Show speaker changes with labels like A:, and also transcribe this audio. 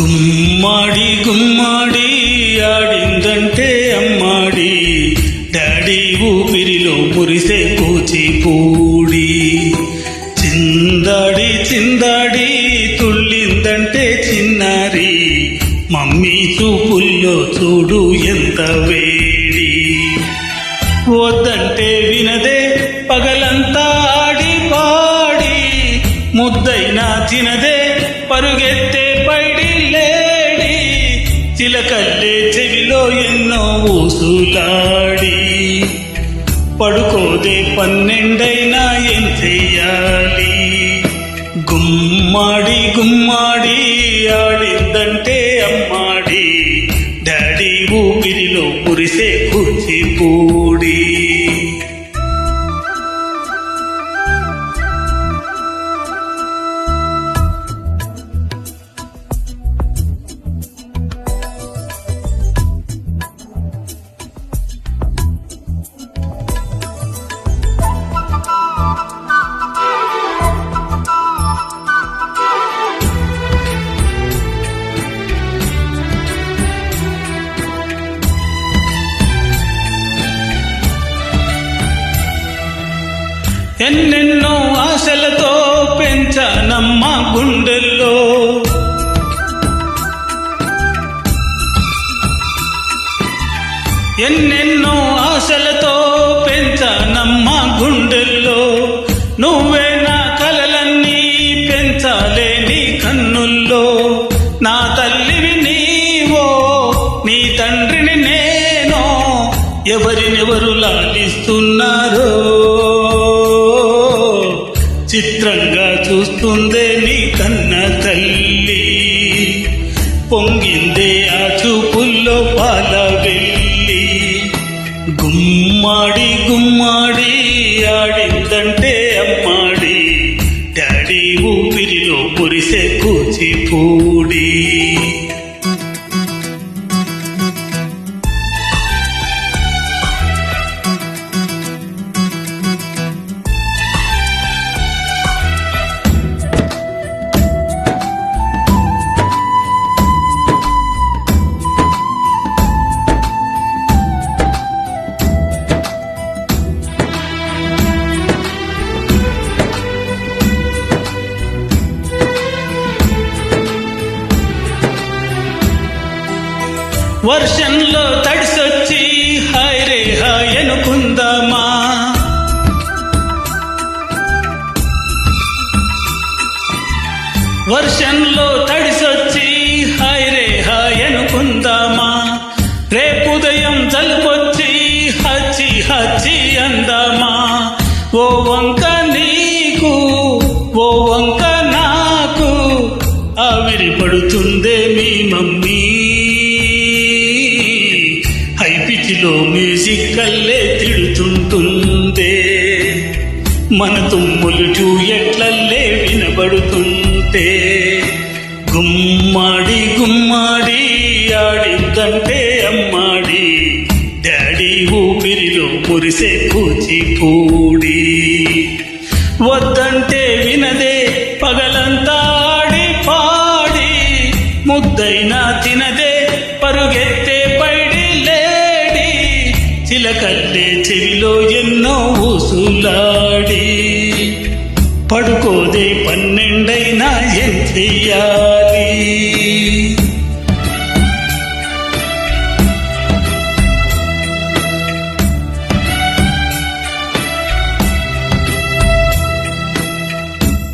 A: గుమ్మాడి గుమ్మాడి ఆడిందంటే అమ్మాడి, డాడీ ఊపిరిలో మురిసే కూచిపూడి. చిందాడి చిందాడి తుళ్ళిందంటే చిన్నారి, మమ్మీ చూపుల్లో చూడు ఎంత వేడి. వద్దంటే వినదే పగలంతా ఆడి పాడి, ముద్దైనా తినదే పరుగెత్తే పైడి లేడి. చిలకల్లే చెవిలో ఎన్నో ఊసులాడి, పడుకోదే పన్నెండైనా ఏం చెయ్యాలి. గుమ్మాడి గుమ్మాడి ఆడిందంటే అమ్మాడి, డాడీ ఊపిరిలో కురిసే కూచిపూడి. ఎన్నెన్నో ఆశలతో పెంచానమ్మ గుండెల్లో, ఎన్నెన్నో ఆశలతో పెంచానమ్మ గుండెల్లో. నువ్వే నా కలలన్నీ పెంచాలే నీ కన్నుల్లో. నా తల్లివి నీవో, నీ తండ్రిని నేనో, ఎవరినెవరు లాలిస్తున్నారో చిత్రంగా చూస్తుందే నీ కన్న తల్లి. పొంగిందే ఆ చూపుల్లో పాల వెళ్ళి. గుమ్మాడి గుమ్మాడి ఆడిందంటే అమ్మాడి, డాడీ ఊపిరిలో కురిసే కూచిపూడి. వర్షంలో తడిసొచ్చి హాయ్ రే హాయ్ అనుకుందామా, వర్షంలో తడిసొచ్చి హాయ్ రే హాయ్ అనుకుందామా. రేపుదయం జలుపొచ్చి హచ్చి హచ్చి అందామా. ఓ వంక నీకు ఓ వంక నాకు, ఆవిరి పడుతుందే మీ మమ్మీ. హైపిచిలో మ్యూజిక్ కల్లే తిడుతుంటుందే, మన తుమ్ములు ట్యూయట్లల్లే వినబడుతుంటే. గుమ్మాడి గుమ్మాడి ఆడిందంటే అమ్మాడి, డాడీ ఊపిరిలో మురిసే కూచిపూడి. వద్దంటే వినదే పగలంతా ఆడి పాడి, ముద్దైనా తినదే పరుగెత్తే పైడి లేడి. చిలకల్లే చెవిలో ఎన్నో ఊసులాడి, పడుకోదే పన్నెండైనా ఏం చెయ్యాలి.